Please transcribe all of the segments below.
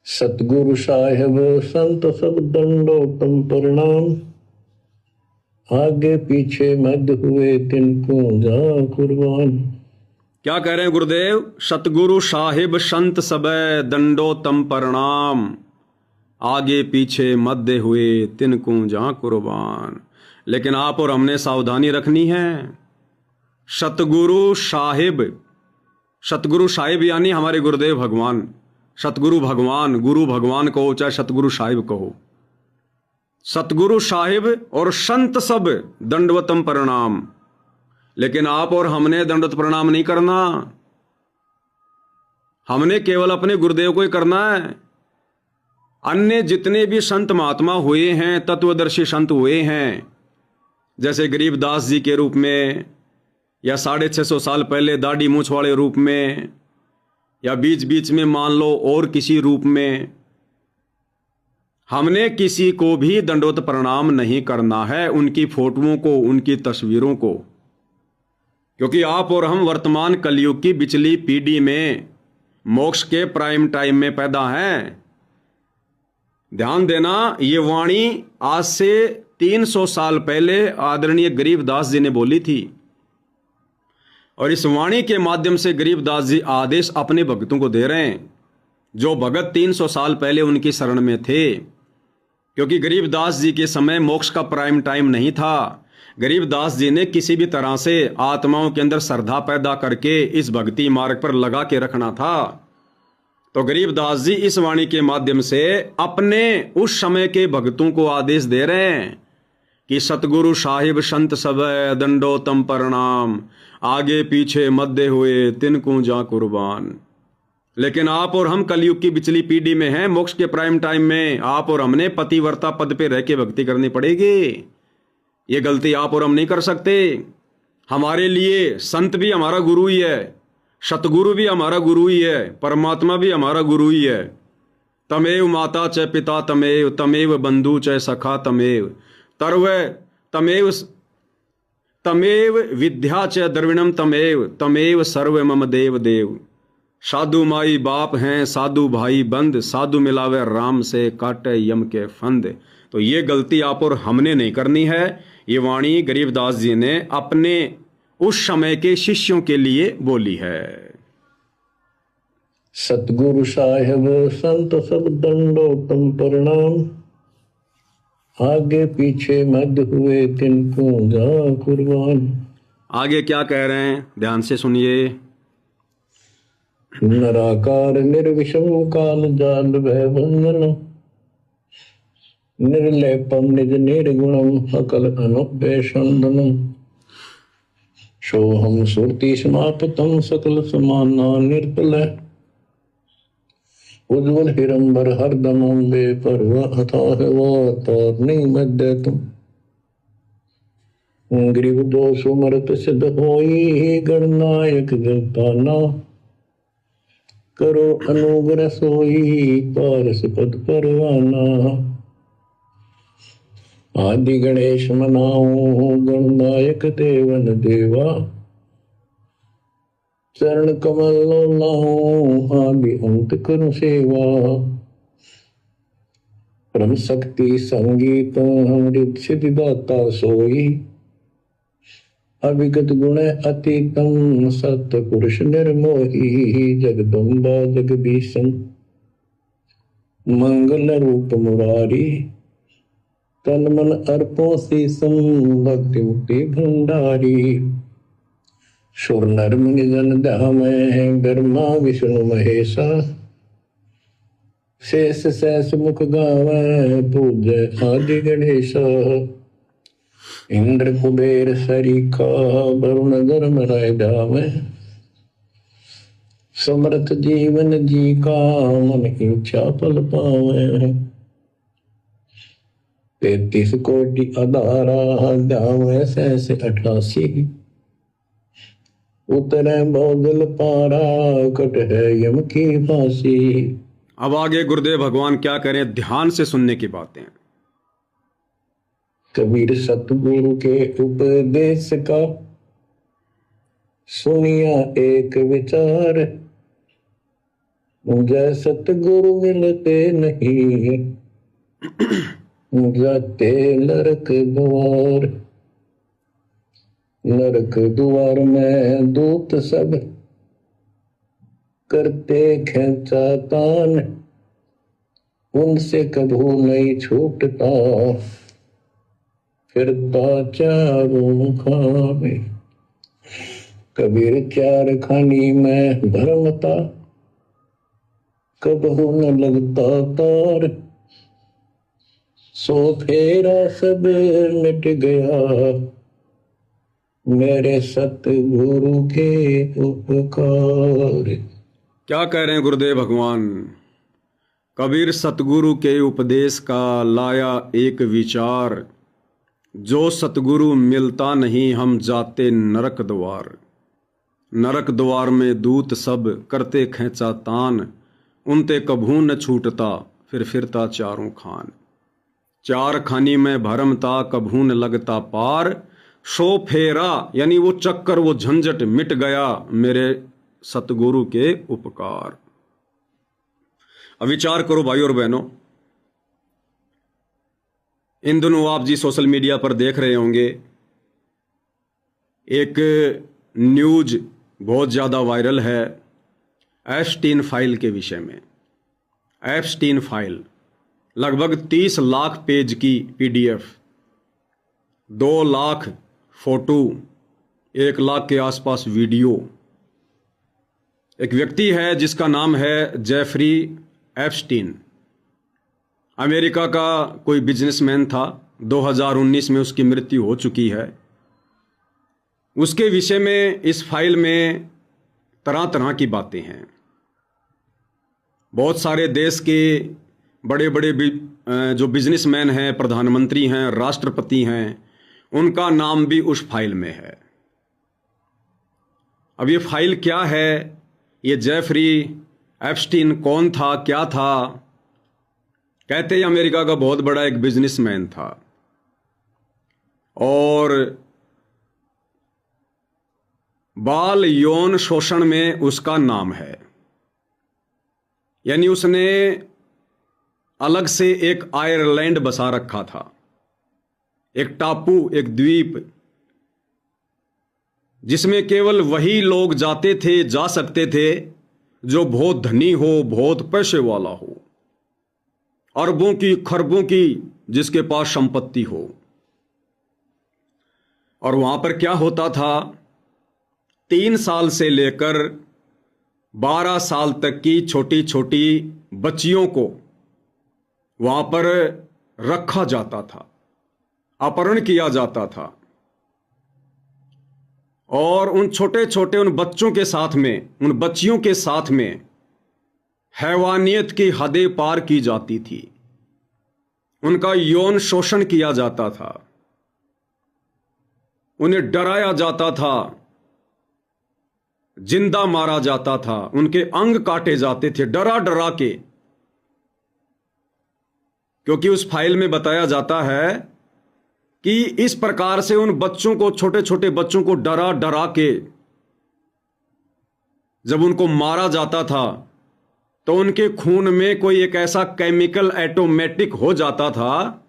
सतगुरु साहेब संत सब दंडो तुम प्रणाम। आगे पीछे मध्य हुए तिनको जा कुर्बान। क्या कह रहे हैं गुरुदेव? सतगुरु साहिब संत सबे दंडोतम प्रणाम, आगे पीछे मध्य हुए तिनको जहां कुर्बान। लेकिन आप और हमने सावधानी रखनी है। सतगुरु साहिब, सतगुरु साहिब यानी हमारे गुरुदेव भगवान, सतगुरु भगवान, गुरु भगवान कहो चाहे सतगुरु साहिब कहो। सतगुरु साहिब और संत सब दंडवतम प्रणाम। लेकिन आप और हमने दंडवत प्रणाम नहीं करना, हमने केवल अपने गुरुदेव को ही करना है। अन्य जितने भी संत महात्मा हुए हैं, तत्वदर्शी संत हुए हैं, जैसे गरीबदास जी के रूप में, या 650 साल पहले दाढ़ी मूछ वाले रूप में, या बीच बीच में मान लो और किसी रूप में, हमने किसी को भी दंडवत प्रणाम नहीं करना है, उनकी फोटोओं को, उनकी तस्वीरों को। क्योंकि आप और हम वर्तमान कलयुग की बिचली पीढ़ी में मोक्ष के प्राइम टाइम में पैदा हैं। ध्यान देना, ये वाणी आज से 300 साल पहले आदरणीय गरीबदास जी ने बोली थी, और इस वाणी के माध्यम से गरीबदास जी आदेश अपने भक्तों को दे रहे हैं, जो भगत 300 साल पहले उनकी शरण में थे। क्योंकि गरीबदास जी के समय मोक्ष का प्राइम टाइम नहीं था। गरीबदास जी ने किसी भी तरह से आत्माओं के अंदर श्रद्धा पैदा करके इस भक्ति मार्ग पर लगा के रखना था। तो गरीबदास जी इस वाणी के माध्यम से अपने उस समय के भक्तों को आदेश दे रहे हैं कि सतगुरु साहिब संत सब दंडोतम प्रणाम, आगे पीछे मध्य हुए तिनको जा कुर्बान। लेकिन आप और हम कलयुग की बिचली पीढ़ी में हैं, मोक्ष के प्राइम टाइम में आप और हमने पतिव्रता पद पे रह के भक्ति करनी पड़ेगी। ये गलती आप और हम नहीं कर सकते। हमारे लिए संत भी हमारा गुरु ही है, सतगुरु भी हमारा गुरु ही है, परमात्मा भी हमारा गुरु ही है। तमेव माता च पिता तमेव, तमेव बंधु च सखा तमेव, तर्व तमेव तमेव विद्या च द्रविणम तमेव, तमेव सर्व मम देव देव। साधु माई बाप हैं, साधु भाई बंद, साधु मिलावे राम से काटे यम के फंद। तो ये गलती आप और हमने नहीं करनी है। ये वाणी गरीबदास जी ने अपने उस समय के शिष्यों के लिए बोली है। सतगुरु साहेब संत सब दंडोतम प्रणाम। आगे पीछे मध्य हुए तिनको जा कुर्बान। आगे क्या कह रहे हैं, ध्यान से सुनिए। निराकार निर्विषम काल जाल भय बंधन, निर्लेपम निज निर्गुणम अकल अनुपेशंदनम। सोहम सुरति समापतम सकल समाना निर्पल, उज्ज्वल हिरंबर हरदमं बेपरवाह अथाह वातारणी मध्य तुम। ग्रीव दोष उमरत सिद्ध होई, गणनायक गताना। करो अनुग्रह सोई, पारस पद परवाना। आदि गणेश मनाओ, गणनायक देवन देवा। चरण कमल लाओ, आदि अंत करो सेवा। परम शक्ति संगीत अमृत सिद्धि दाता सोई। अविगत गुण अतीतम सत्य पुरुष निर्मोही। जगदम्बा जगदीशम मंगल रूप मुरारी। तन मन अर्पो शीसम भक्ति मुक्ति भंडारी। सुर नर मुनि जन धामै, ब्रह्मा विष्णु महेशा। शेष सहस मुख गावै, पूज्य आदि गणेशा। इंद्र कुबेर सरीखा, वरुण धर्म राय धामै। समर्थ जीवन जी का, मन इच्छा फल पावै। 33 कोटि अधारा, धामै सहस 88। उतरे बादल पारा, कट है यम की फांसी। अब आगे गुरुदेव भगवान क्या करें, ध्यान से सुनने की बातें। कबीर सतगुरु के उपदेश का, सुनिया एक विचार। जय सतगुरु मिलते नहीं, जाते नरक द्वार। नरक द्वार में दूत सब करते खेचा तान, उनसे कभू नहीं छूटता फिरता चारों खाने। कबीर चार खानी में भरमता, कबहू न लगता तार। सो फेरा सब मिट गया, मेरे सतगुरु के उपकार। क्या कह रहे हैं गुरुदेव भगवान? कबीर सतगुरु के उपदेश का लाया एक विचार, जो सतगुरु मिलता नहीं हम जाते नरक द्वार। नरक द्वार में दूत सब करते खेचा तान, उनते कभू न छूटता फिर फिरता चारों खान। चार खानी में भरमता कभू न लगता पार, सो फेरा यानी वो चक्कर वो झंझट मिट गया, मेरे सतगुरु के उपकार। अब विचार करो भाई और बहनों, इन दिनों आप जी सोशल मीडिया पर देख रहे होंगे, एक न्यूज बहुत ज़्यादा वायरल है एप्स्टीन फाइल के विषय में। एप्स्टीन फाइल लगभग 30 लाख पेज की पीडीएफ, 2 लाख फोटो, 1 लाख के आसपास वीडियो। एक व्यक्ति है जिसका नाम है जेफरी एप्स्टीन, अमेरिका का कोई बिजनेसमैन था। 2019 में उसकी मृत्यु हो चुकी है। उसके विषय में इस फाइल में तरह तरह की बातें हैं। बहुत सारे देश के बड़े बड़े जो बिजनेसमैन हैं, प्रधानमंत्री हैं, राष्ट्रपति हैं, उनका नाम भी उस फाइल में है। अब ये फाइल क्या है, ये जेफरी एप्स्टीन कौन था, क्या था? कहते हैं अमेरिका का बहुत बड़ा एक बिजनेसमैन था और बाल यौन शोषण में उसका नाम है। यानी उसने अलग से एक आयरलैंड बसा रखा था, एक टापू, एक द्वीप, जिसमें केवल वही लोग जाते थे, जा सकते थे जो बहुत धनी हो, बहुत पैसे वाला हो, अरबों की खरबों की जिसके पास संपत्ति हो। और वहां पर क्या होता था, 3 साल से लेकर 12 साल तक की छोटी छोटी बच्चियों को वहां पर रखा जाता था, अपहरण किया जाता था। और उन छोटे छोटे उन बच्चों के साथ में, उन बच्चियों के साथ में हैवानियत की हदें पार की जाती थी, उनका यौन शोषण किया जाता था, उन्हें डराया जाता था, जिंदा मारा जाता था, उनके अंग काटे जाते थे डरा डरा के। क्योंकि उस फाइल में बताया जाता है कि इस प्रकार से उन बच्चों को, छोटे छोटे बच्चों को डरा डरा के जब उनको मारा जाता था तो उनके खून में कोई एक ऐसा केमिकल ऑटोमेटिक हो जाता था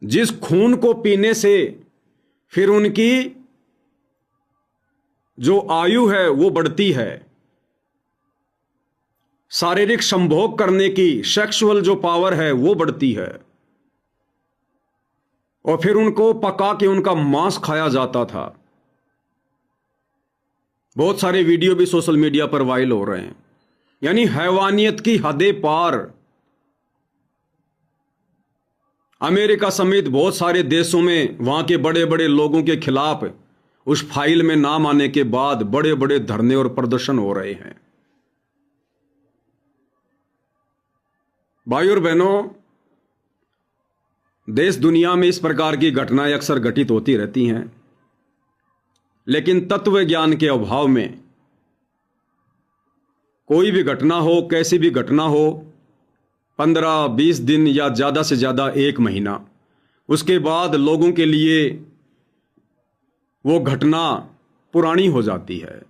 जिस खून को पीने से फिर उनकी जो आयु है वो बढ़ती है, शारीरिक संभोग करने की सेक्सुअल जो पावर है वो बढ़ती है। और फिर उनको पका के उनका मांस खाया जाता था। बहुत सारे वीडियो भी सोशल मीडिया पर वायरल हो रहे हैं। यानी हैवानियत की हदें पार। अमेरिका समेत बहुत सारे देशों में वहां के बड़े बड़े लोगों के खिलाफ उस फाइल में नाम आने के बाद बड़े बड़े धरने और प्रदर्शन हो रहे हैं। भाई और बहनों, देश दुनिया में इस प्रकार की घटनाएं अक्सर घटित होती रहती हैं, लेकिन तत्व ज्ञान के अभाव में कोई भी घटना हो, कैसी भी घटना हो, 15-20 दिन या ज़्यादा से ज़्यादा 1 महीना, उसके बाद लोगों के लिए वो घटना पुरानी हो जाती है।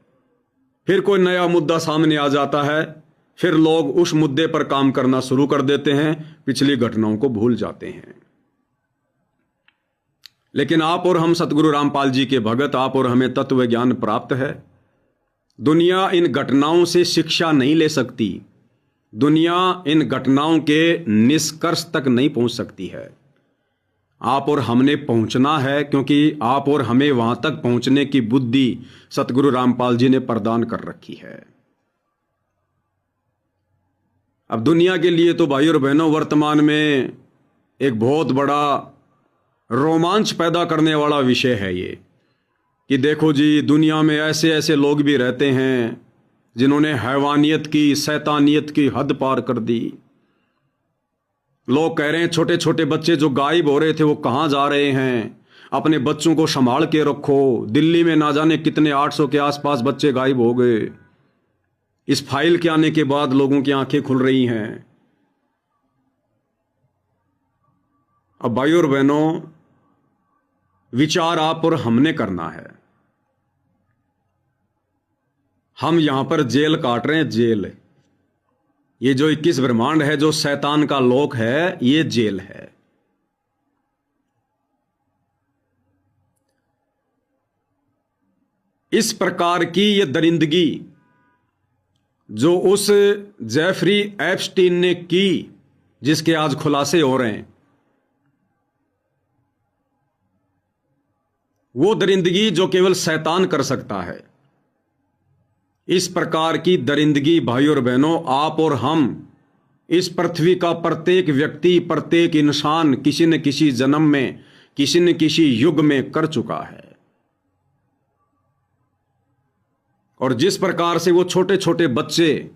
फिर कोई नया मुद्दा सामने आ जाता है, फिर लोग उस मुद्दे पर काम करना शुरू कर देते हैं, पिछली घटनाओं को भूल जाते हैं। लेकिन आप और हम सतगुरु रामपाल जी के भगत, आप और हमें तत्व ज्ञान प्राप्त है। दुनिया इन घटनाओं से शिक्षा नहीं ले सकती, दुनिया इन घटनाओं के निष्कर्ष तक नहीं पहुंच सकती है। आप और हमने पहुंचना है, क्योंकि आप और हमें वहां तक पहुंचने की बुद्धि सतगुरु रामपाल जी ने प्रदान कर रखी है। अब दुनिया के लिए तो भाई और बहनों वर्तमान में एक बहुत बड़ा रोमांच पैदा करने वाला विषय है ये, कि देखो जी दुनिया में ऐसे ऐसे लोग भी रहते हैं जिन्होंने हैवानियत की, शैतानियत की हद पार कर दी। लोग कह रहे हैं छोटे छोटे बच्चे जो गायब हो रहे थे वो कहाँ जा रहे हैं, अपने बच्चों को संभाल के रखो। दिल्ली में ना जाने कितने 800 के आसपास बच्चे गायब हो गए। इस फाइल के आने के बाद लोगों की आंखें खुल रही हैं। अब भाई और बहनों, विचार आप और हमने करना है। हम यहां पर जेल काट रहे हैं, जेल। ये जो 21 ब्रह्मांड है, जो शैतान का लोक है, ये जेल है। इस प्रकार की ये दरिंदगी जो उस जेफरी एप्स्टीन ने की, जिसके आज खुलासे हो रहे हैं, वो दरिंदगी जो केवल शैतान कर सकता है। इस प्रकार की दरिंदगी भाई और बहनों, आप और हम, इस पृथ्वी का प्रत्येक व्यक्ति, प्रत्येक इंसान किसी न किसी जन्म में, किसी न किसी युग में कर चुका है। और जिस प्रकार से वो छोटे छोटे बच्चे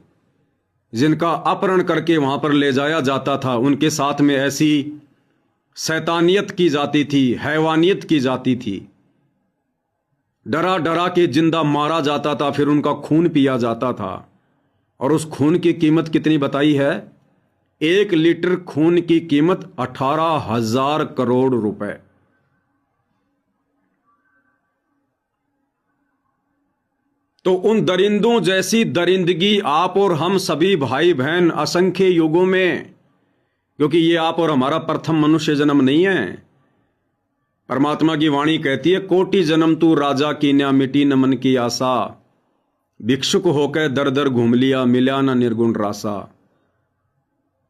जिनका अपहरण करके वहां पर ले जाया जाता था, उनके साथ में ऐसी शैतानियत की जाती थी, हैवानियत की जाती थी, डरा डरा के जिंदा मारा जाता था, फिर उनका खून पिया जाता था। और उस खून की कीमत कितनी बताई है? 1 लीटर खून की कीमत 18,000 करोड़ रुपए। तो उन दरिंदों जैसी दरिंदगी आप और हम सभी भाई बहन असंख्य युगों में, क्योंकि ये आप और हमारा प्रथम मनुष्य जन्म नहीं है। परमात्मा की वाणी कहती है, कोटि जन्म तू राजा कीन्या, मिटी न मन की आशा, भिक्षुक होकर दर दर घूम लिया, मिला न निर्गुण रासा।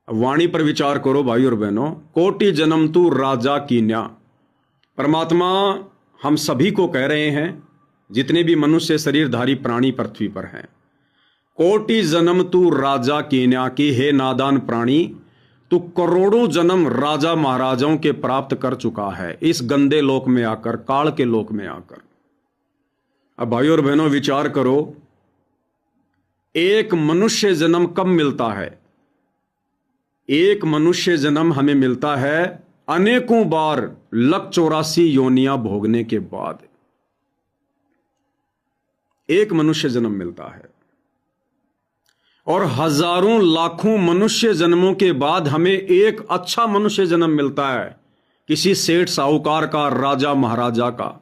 वाणी पर विचार करो भाई और बहनों, कोटि जन्म तू राजा कीन्या। परमात्मा हम सभी को कह रहे हैं, जितने भी मनुष्य शरीरधारी प्राणी पृथ्वी पर हैं, कोटि जन्म तू राजा कीन्या, की हे नादान प्राणी, तू करोड़ों जन्म राजा महाराजाओं के प्राप्त कर चुका है इस गंदे लोक में आकर, काल के लोक में आकर। अब भाई और बहनों विचार करो, एक मनुष्य जन्म कब मिलता है? एक मनुष्य जन्म हमें मिलता है अनेकों बार 184 योनियां भोगने के बाद एक मनुष्य जन्म मिलता है। और हजारों लाखों मनुष्य जन्मों के बाद हमें एक अच्छा मनुष्य जन्म मिलता है, किसी सेठ साहूकार का, राजा महाराजा का।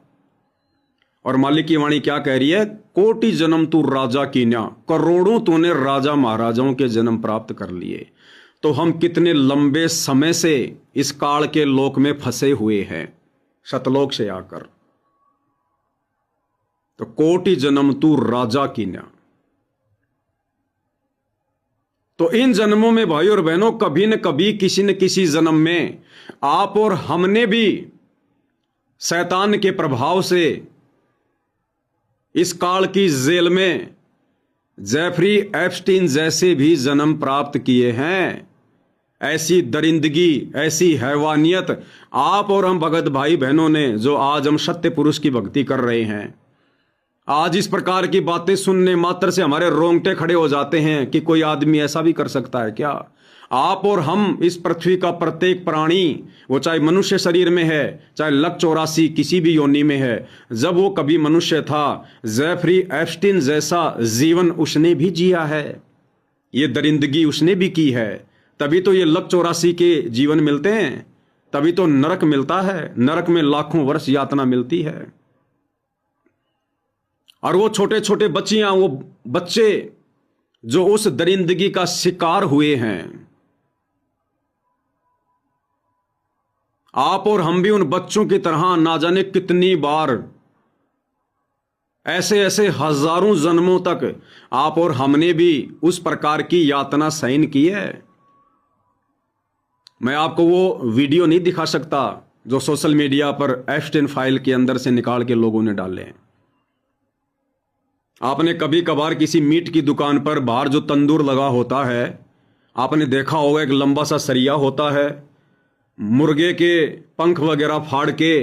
और मालिक की वाणी क्या कह रही है? कोटि जन्म तू राजा कीन्या, करोड़ों तूने राजा महाराजाओं के जन्म प्राप्त कर लिए। तो हम कितने लंबे समय से इस काल के लोक में फंसे हुए हैं, सतलोक से आकर। तो कोटि जन्म तू राजा कीन्या। तो इन जन्मों में भाई और बहनों, कभी न कभी, किसी न किसी जन्म में आप और हमने भी शैतान के प्रभाव से इस काल की जेल में जेफरी एप्स्टीन जैसे भी जन्म प्राप्त किए हैं। ऐसी दरिंदगी, ऐसी हैवानियत आप और हम भगत भाई बहनों ने, जो आज हम सत्य पुरुष की भक्ति कर रहे हैं, आज इस प्रकार की बातें सुनने मात्र से हमारे रोंगटे खड़े हो जाते हैं कि कोई आदमी ऐसा भी कर सकता है क्या? आप और हम, इस पृथ्वी का प्रत्येक प्राणी, वो चाहे मनुष्य शरीर में है, चाहे 184 किसी भी योनि में है, जब वो कभी मनुष्य था, जेफरी एप्स्टीन जैसा जीवन उसने भी जिया है, ये दरिंदगी उसने भी की है। तभी तो ये 184 के जीवन मिलते हैं, तभी तो नरक मिलता है, नरक में लाखों वर्ष यातना मिलती है। और वो छोटे छोटे बच्चियां, वो बच्चे जो उस दरिंदगी का शिकार हुए हैं। आप और हम भी उन बच्चों की तरह ना जाने कितनी बार, ऐसे ऐसे हजारों जन्मों तक आप और हमने भी उस प्रकार की यातना सहन की है। मैं आपको वो वीडियो नहीं दिखा सकता जो सोशल मीडिया पर एप्स्टाइन फाइल के अंदर से निकाल के लोगों ने डाले हैं। आपने कभी कभार किसी मीट की दुकान पर बाहर जो तंदूर लगा होता है, आपने देखा होगा एक लंबा सा सरिया होता है, मुर्गे के पंख वगैरह फाड़ के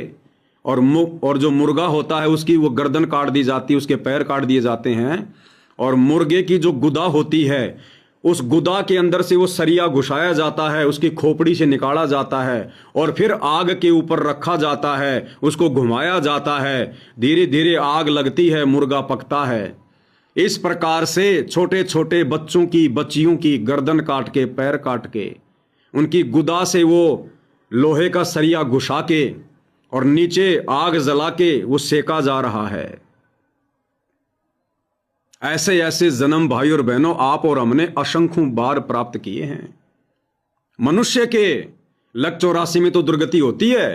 और जो मुर्गा होता है उसकी वो गर्दन काट दी जाती है, उसके पैर काट दिए जाते हैं, और मुर्गे की जो गुदा होती है उस गुदा के अंदर से वो सरिया घुसाया जाता है, उसकी खोपड़ी से निकाला जाता है और फिर आग के ऊपर रखा जाता है, उसको घुमाया जाता है, धीरे धीरे आग लगती है, मुर्गा पकता है। इस प्रकार से छोटे छोटे बच्चों की, बच्चियों की गर्दन काट के, पैर काट के, उनकी गुदा से वो लोहे का सरिया घुसा के और नीचे आग जला के वो सेका जा रहा है। ऐसे ऐसे जन्म भाई और बहनों आप और हमने असंख्यों बार प्राप्त किए हैं। मनुष्य के लक 84 में तो दुर्गति होती है।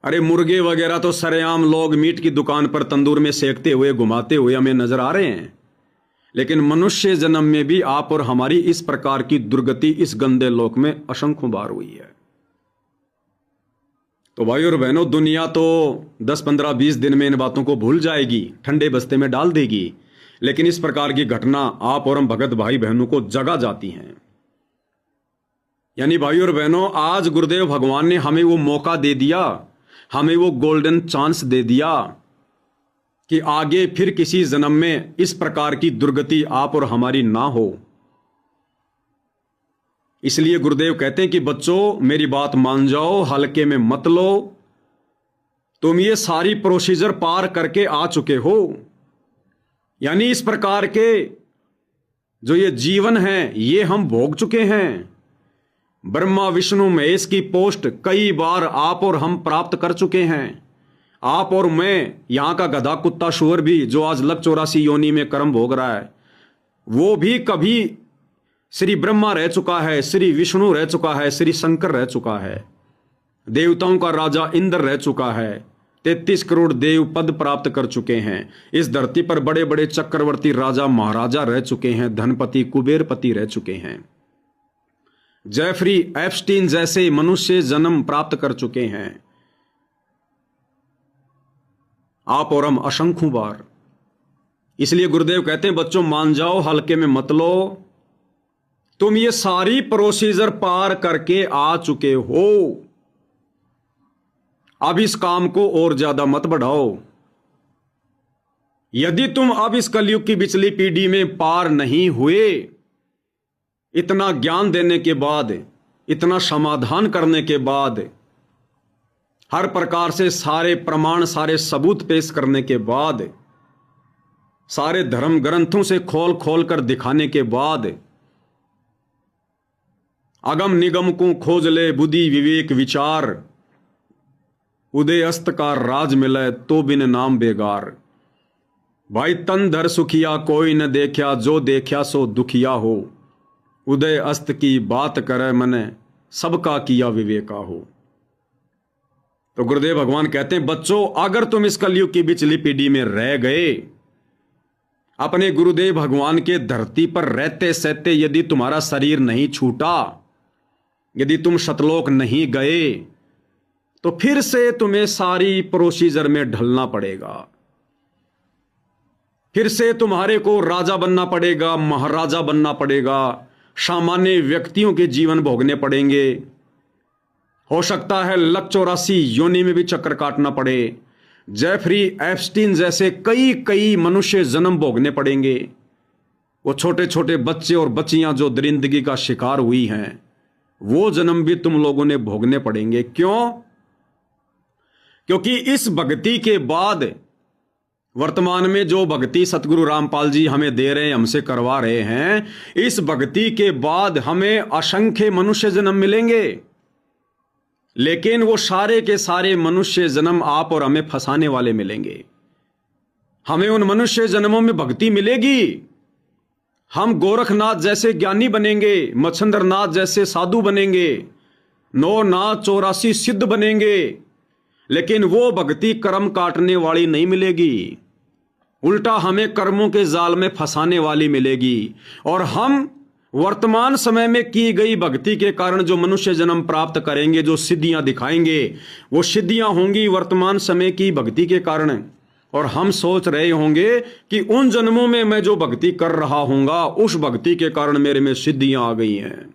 अरे मुर्गे वगैरह तो सरेआम लोग मीट की दुकान पर तंदूर में सेकते हुए, घुमाते हुए हमें नजर आ रहे हैं, लेकिन मनुष्य जन्म में भी आप और हमारी इस प्रकार की दुर्गति इस गंदे लोक में असंख्यों बार हुई है। तो भाई और बहनों, दुनिया तो 10, 15, 20 दिन में इन बातों को भूल जाएगी, ठंडे बस्ते में डाल देगी, लेकिन इस प्रकार की घटना आप और हम भगत भाई बहनों को जगा जाती हैं। यानी भाई और बहनों, आज गुरुदेव भगवान ने हमें वो मौका दे दिया, हमें वो गोल्डन चांस दे दिया कि आगे फिर किसी जन्म में इस प्रकार की दुर्गति आप और हमारी ना हो। इसलिए गुरुदेव कहते हैं कि बच्चों मेरी बात मान जाओ, हल्के में मत लो, तुम ये सारी प्रोसीजर पार करके आ चुके हो। यानी इस प्रकार के जो ये जीवन है ये हम भोग चुके हैं। ब्रह्मा विष्णु महेश की पोस्ट कई बार आप और हम प्राप्त कर चुके हैं। आप और मैं, यहां का गधा कुत्ता शुअर भी जो आज लक 84 योनि में कर्म भोग रहा है, वो भी कभी श्री ब्रह्मा रह चुका है, श्री विष्णु रह चुका है, श्री शंकर रह चुका है, देवताओं का राजा इंद्र रह चुका है, 33 करोड़ देव पद प्राप्त कर चुके हैं। इस धरती पर बड़े बड़े चक्रवर्ती राजा महाराजा रह चुके हैं, धनपति कुबेरपति रह चुके हैं, जेफरी एप्स्टीन जैसे मनुष्य जन्म प्राप्त कर चुके हैं। आप और हम असंख्यों बार। इसलिए गुरुदेव कहते हैं बच्चों मान जाओ, हल्के में मत लो, तुम ये सारी प्रोसीजर पार करके आ चुके हो। अब इस काम को और ज्यादा मत बढ़ाओ। यदि तुम अब इस कलयुग की पिछली पीढ़ी में पार नहीं हुए, इतना ज्ञान देने के बाद, इतना समाधान करने के बाद, हर प्रकार से सारे प्रमाण, सारे सबूत पेश करने के बाद, सारे धर्म ग्रंथों से खोल खोल कर दिखाने के बाद, अगम निगम को खोज ले बुद्धि विवेक विचार, उदय अस्त का राज मिले तो बिन नाम बेगार। भाई तन धर सुखिया कोई न देखा, जो देखा सो दुखिया हो, उदय अस्त की बात करे मने सबका किया विवेका हो। तो गुरुदेव भगवान कहते हैं बच्चों, अगर तुम इस कलयुग की पिछली पीढ़ी में रह गए, अपने गुरुदेव भगवान के धरती पर रहते सहते यदि तुम्हारा शरीर नहीं छूटा, यदि तुम शतलोक नहीं गए, तो फिर से तुम्हें सारी प्रोसीजर में ढलना पड़ेगा। फिर से तुम्हारे को राजा बनना पड़ेगा, महाराजा बनना पड़ेगा, सामान्य व्यक्तियों के जीवन भोगने पड़ेंगे। हो सकता है लक 84 योनि में भी चक्कर काटना पड़े, जेफरी एप्स्टीन जैसे कई कई मनुष्य जन्म भोगने पड़ेंगे। वो छोटे छोटे बच्चे और बच्चियां जो दरिंदगी का शिकार हुई हैं, वो जन्म भी तुम लोगों ने भोगने पड़ेंगे। क्यों? क्योंकि इस भक्ति के बाद, वर्तमान में जो भक्ति सतगुरु रामपाल जी हमें दे रहे हैं, हमसे करवा रहे हैं, इस भक्ति के बाद हमें असंख्य मनुष्य जन्म मिलेंगे। लेकिन वो सारे के सारे मनुष्य जन्म आप और हमें फंसाने वाले मिलेंगे। हमें उन मनुष्य जन्मों में भक्ति मिलेगी, हम गोरखनाथ जैसे ज्ञानी बनेंगे, मच्छंद्रनाथ जैसे साधु बनेंगे, 9 नाथ 84 सिद्ध बनेंगे, लेकिन वो भक्ति कर्म काटने वाली नहीं मिलेगी। उल्टा हमें कर्मों के जाल में फंसाने वाली मिलेगी। और हम वर्तमान समय में की गई भक्ति के कारण जो मनुष्य जन्म प्राप्त करेंगे, जो सिद्धियां दिखाएंगे, वो सिद्धियां होंगी वर्तमान समय की भक्ति के कारण। और हम सोच रहे होंगे कि उन जन्मों में मैं जो भक्ति कर रहा हूंगा, उस भक्ति के कारण मेरे में सिद्धियां आ गई हैं।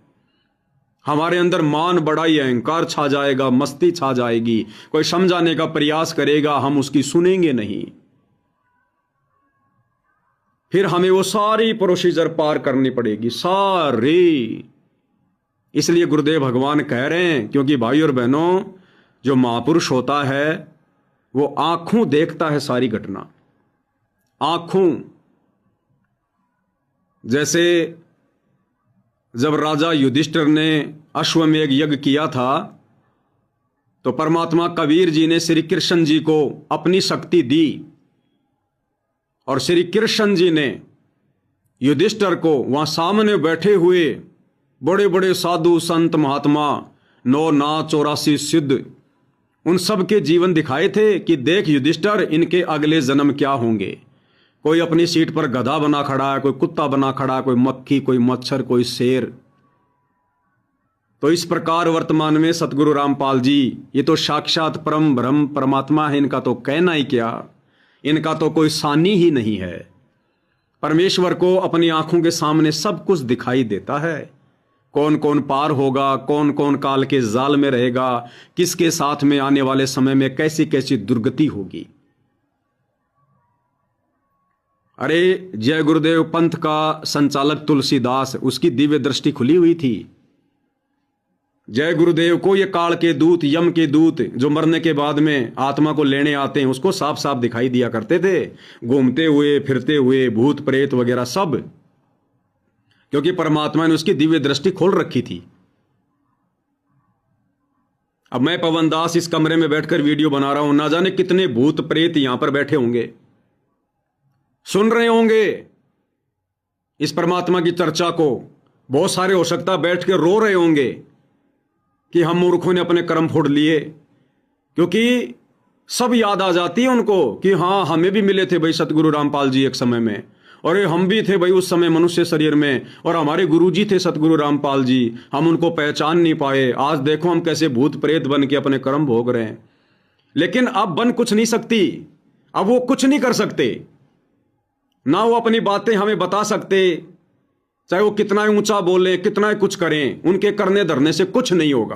हमारे अंदर मान बड़ाई अहंकार छा जाएगा, मस्ती छा जाएगी। कोई समझाने का प्रयास करेगा, हम उसकी सुनेंगे नहीं। फिर हमें वो सारी प्रोसीजर पार करनी पड़ेगी, सारी। इसलिए गुरुदेव भगवान कह रहे हैं, क्योंकि भाई और बहनों, जो महापुरुष होता है वो आंखों देखता है सारी घटना, आंखों। जैसे जब राजा युधिष्ठिर ने अश्वमेध यज्ञ किया था, तो परमात्मा कबीर जी ने श्री कृष्ण जी को अपनी शक्ति दी, और श्री कृष्ण जी ने युधिष्ठिर को वहां सामने बैठे हुए बड़े बड़े साधु संत महात्मा 9 नाथ 84 सिद्ध, उन सब के जीवन दिखाए थे कि देख युधिष्ठिर, इनके अगले जन्म क्या होंगे। कोई अपनी सीट पर गधा बना खड़ा है, कोई कुत्ता बना खड़ा है, कोई मक्खी, कोई मच्छर, कोई शेर। तो इस प्रकार वर्तमान में सतगुरु रामपाल जी, ये तो साक्षात परम ब्रह्म परमात्मा है, इनका तो कहना ही क्या, इनका तो कोई सानी ही नहीं है। परमेश्वर को अपनी आंखों के सामने सब कुछ दिखाई देता है। कौन कौन पार होगा, कौन कौन काल के जाल में रहेगा, किसके साथ में आने वाले समय में कैसी कैसी दुर्गति होगी। अरे जय गुरुदेव पंथ का संचालक तुलसीदास, उसकी दिव्य दृष्टि खुली हुई थी। जय गुरुदेव को ये काल के दूत, यम के दूत, जो मरने के बाद में आत्मा को लेने आते हैं, उसको साफ साफ दिखाई दिया करते थे, घूमते हुए फिरते हुए, भूत प्रेत वगैरह सब, क्योंकि परमात्मा ने उसकी दिव्य दृष्टि खोल रखी थी। अब मैं पवन दास इस कमरे में बैठकर वीडियो बना रहा हूं, ना जाने कितने भूत प्रेत यहां पर बैठे होंगे, सुन रहे होंगे इस परमात्मा की चर्चा को। बहुत सारे हो सकता बैठ के रो रहे होंगे कि हम मूर्खों ने अपने कर्म फोड़ लिए, क्योंकि सब याद आ जाती है उनको कि हाँ, हमें भी मिले थे भाई सतगुरु रामपाल जी एक समय में, और हम भी थे भाई उस समय मनुष्य शरीर में, और हमारे गुरुजी थे सतगुरु रामपाल जी, हम उनको पहचान नहीं पाए। आज देखो हम कैसे भूत प्रेत बन के अपने कर्म भोग रहे हैं। लेकिन अब बन कुछ नहीं सकती, अब वो कुछ नहीं कर सकते, ना वो अपनी बातें हमें बता सकते, चाहे वो कितना ही ऊंचा बोले, कितना ही कुछ करें, उनके करने धरने से कुछ नहीं होगा,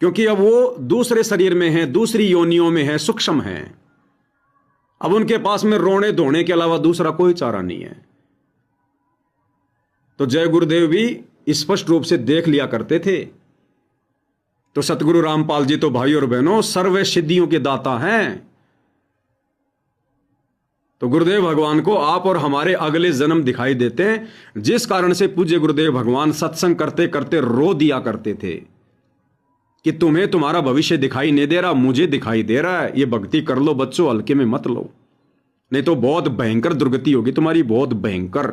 क्योंकि अब वो दूसरे शरीर में है, दूसरी योनियों में है, सूक्ष्म है। अब उनके पास में रोने धोने के अलावा दूसरा कोई चारा नहीं है। तो जय गुरुदेव भी स्पष्ट रूप से देख लिया करते थे। तो सतगुरु रामपाल जी तो भाई और बहनों सर्व सिद्धियों के दाता हैं। तो गुरुदेव भगवान को आप और हमारे अगले जन्म दिखाई देते हैं, जिस कारण से पूज्य गुरुदेव भगवान सत्संग करते करते रो दिया करते थे कि तुम्हें तुम्हारा भविष्य दिखाई नहीं दे रहा, मुझे दिखाई दे रहा है, ये भक्ति कर लो बच्चों, हल्के में मत लो, नहीं तो बहुत भयंकर दुर्गति होगी तुम्हारी, बहुत भयंकर।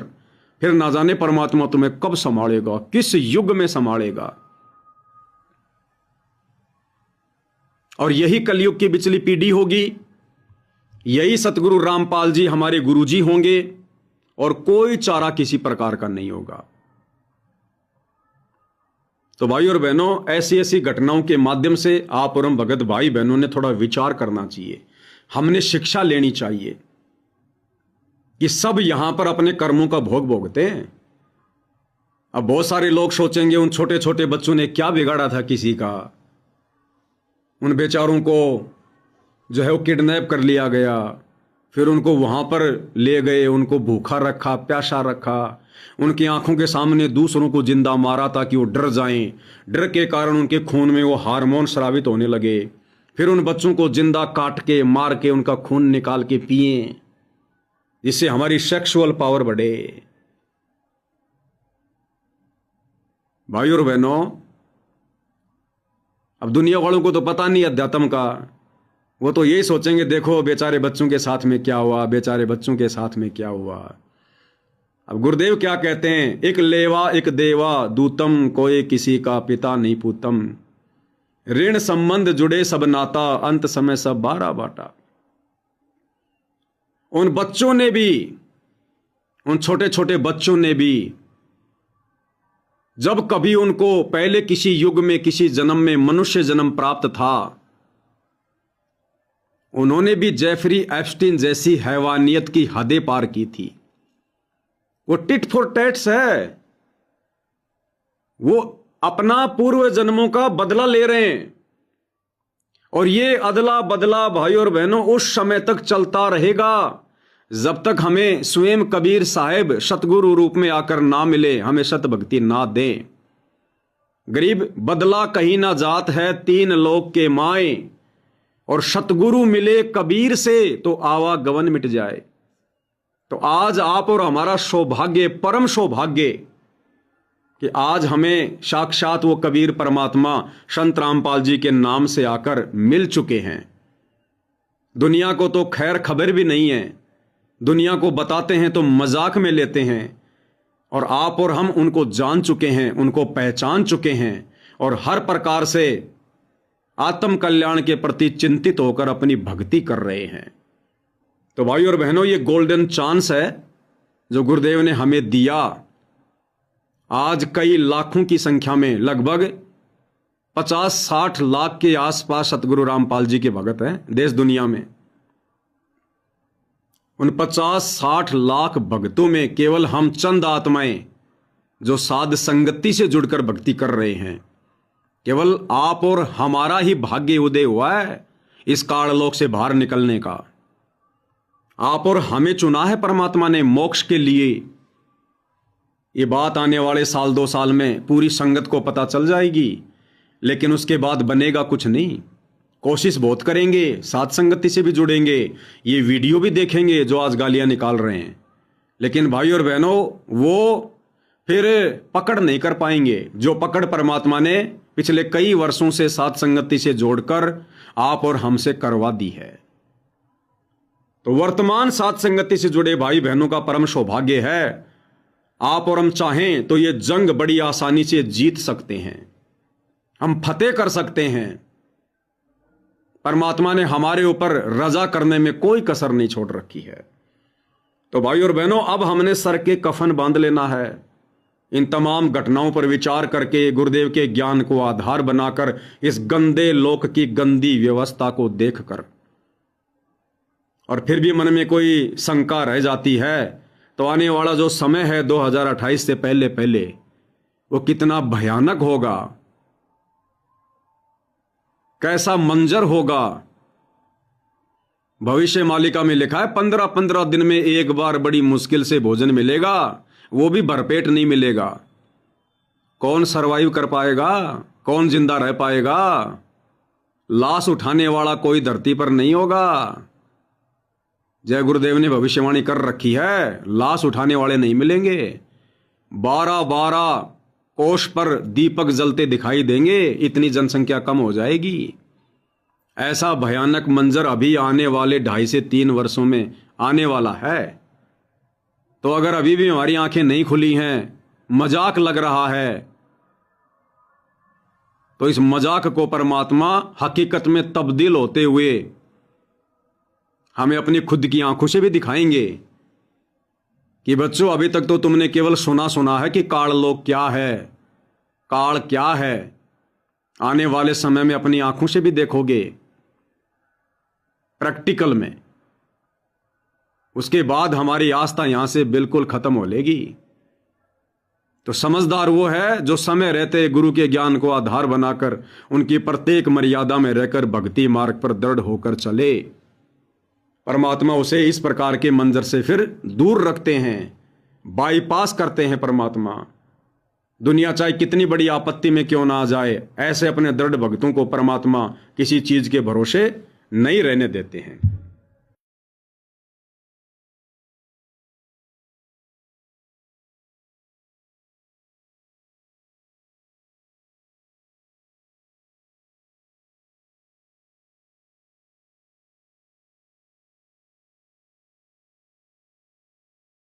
फिर ना जाने परमात्मा तुम्हें कब संभालेगा, किस युग में संभालेगा। और यही कलयुग की बिचली पीढ़ी होगी, यही सतगुरु रामपाल जी हमारे गुरुजी होंगे, और कोई चारा किसी प्रकार का नहीं होगा। तो भाई और बहनों, ऐसी ऐसी घटनाओं के माध्यम से आप और हम भगत भाई बहनों ने थोड़ा विचार करना चाहिए, हमने शिक्षा लेनी चाहिए कि सब यहां पर अपने कर्मों का भोग भोगते हैं। अब बहुत सारे लोग सोचेंगे उन छोटे छोटे बच्चों ने क्या बिगाड़ा था किसी का, उन बेचारों को जो है वो किडनैप कर लिया गया, फिर उनको वहां पर ले गए, उनको भूखा रखा, प्यासा रखा, उनकी आंखों के सामने दूसरों को जिंदा मारा ताकि वो डर जाएं, डर के कारण उनके खून में वो हार्मोन स्रावित होने लगे, फिर उन बच्चों को जिंदा काट के मार के उनका खून निकाल के पिए, जिससे हमारी सेक्सुअल पावर बढ़े। भाई और बहनों, अब दुनिया वालों को तो पता नहीं अध्यात्म का, वो तो यही सोचेंगे देखो बेचारे बच्चों के साथ में क्या हुआ, बेचारे बच्चों के साथ में क्या हुआ। अब गुरुदेव क्या कहते हैं, एक लेवा एक देवा दूतम, कोई किसी का पिता नहीं पूतम, ऋण संबंध जुड़े सब नाता, अंत समय सब बारा बाटा। उन बच्चों ने भी, उन छोटे छोटे बच्चों ने भी, जब कभी उनको पहले किसी युग में किसी जन्म में मनुष्य जन्म प्राप्त था, उन्होंने भी जेफरी एप्स्टीन जैसी हैवानियत की हदें पार की थी। वो टिट फॉर टैट्स है, वो अपना पूर्व जन्मों का बदला ले रहे हैं। और ये अदला बदला भाई और बहनों उस समय तक चलता रहेगा जब तक हमें स्वयं कबीर साहेब सतगुरु रूप में आकर ना मिले, हमें सत भक्ति ना दें। गरीब बदला कहीं ना जात है, तीन लोक के माए, और सतगुरु मिले कबीर से तो आवागमन मिट जाए। तो आज आप और हमारा सौभाग्य, परम सौभाग्य, कि आज हमें साक्षात वो कबीर परमात्मा संत रामपाल जी के नाम से आकर मिल चुके हैं। दुनिया को तो खैर खबर भी नहीं है, दुनिया को बताते हैं तो मजाक में लेते हैं, और आप और हम उनको जान चुके हैं, उनको पहचान चुके हैं, और हर प्रकार से आत्म कल्याण के प्रति चिंतित होकर अपनी भक्ति कर रहे हैं। तो भाई और बहनों, ये गोल्डन चांस है जो गुरुदेव ने हमें दिया। आज कई लाखों की संख्या में, लगभग 50-60 लाख के आसपास सतगुरु रामपाल जी के भगत हैं देश दुनिया में। उन 50-60 लाख भक्तों में केवल हम चंद आत्माएं जो साध संगति से जुड़कर भक्ति कर रहे हैं, केवल आप और हमारा ही भाग्य उदय हुआ है इस काललोक से बाहर निकलने का। आप और हमें चुना है परमात्मा ने मोक्ष के लिए। ये बात आने वाले 1-2 साल में पूरी संगत को पता चल जाएगी, लेकिन उसके बाद बनेगा कुछ नहीं। कोशिश बहुत करेंगे, साथ संगति से भी जुड़ेंगे, ये वीडियो भी देखेंगे जो आज गालियां निकाल रहे हैं, लेकिन भाई और बहनों वो फिर पकड़ नहीं कर पाएंगे जो पकड़ परमात्मा ने पिछले कई वर्षों से साथ संगति से जोड़कर आप और हमसे करवा दी है। तो वर्तमान साथ संगति से जुड़े भाई बहनों का परम सौभाग्य है। आप और हम चाहें तो ये जंग बड़ी आसानी से जीत सकते हैं, हम फतेह कर सकते हैं। परमात्मा ने हमारे ऊपर रजा करने में कोई कसर नहीं छोड़ रखी है। तो भाई और बहनों, अब हमने सर के कफन बांध लेना है। इन तमाम घटनाओं पर विचार करके गुरुदेव के ज्ञान को आधार बनाकर इस गंदे लोक की गंदी व्यवस्था को देखकर, और फिर भी मन में कोई शंका रह जाती है तो आने वाला जो समय है 2028 से पहले पहले वो कितना भयानक होगा, कैसा मंजर होगा। भविष्य मालिका में लिखा है 15-15 दिन में एक बार बड़ी मुश्किल से भोजन मिलेगा, वो भी भरपेट नहीं मिलेगा। कौन सरवाइव कर पाएगा, कौन जिंदा रह पाएगा? लाश उठाने वाला कोई धरती पर नहीं होगा। जय गुरुदेव ने भविष्यवाणी कर रखी है, लाश उठाने वाले नहीं मिलेंगे। 12-12 कोष पर दीपक जलते दिखाई देंगे, इतनी जनसंख्या कम हो जाएगी। ऐसा भयानक मंजर अभी आने वाले 2.5 से 3 वर्षों में आने वाला है। तो अगर अभी भी हमारी आंखें नहीं खुली हैं, मजाक लग रहा है, तो इस मजाक को परमात्मा हकीकत में तब्दील होते हुए हमें अपनी खुद की आंखों से भी दिखाएंगे कि बच्चों, अभी तक तो तुमने केवल सुना है कि काल लोक क्या है, काल क्या है। आने वाले समय में अपनी आंखों से भी देखोगे प्रैक्टिकल में। उसके बाद हमारी आस्था यहां से बिल्कुल खत्म हो लेगी। तो समझदार वो है जो समय रहते गुरु के ज्ञान को आधार बनाकर उनकी प्रत्येक मर्यादा में रहकर भक्ति मार्ग पर दृढ़ होकर चले। परमात्मा उसे इस प्रकार के मंजर से फिर दूर रखते हैं, बाईपास करते हैं। परमात्मा दुनिया चाहे कितनी बड़ी आपत्ति में क्यों ना आ जाए, ऐसे अपने दृढ़ भक्तों को परमात्मा किसी चीज के भरोसे नहीं रहने देते हैं।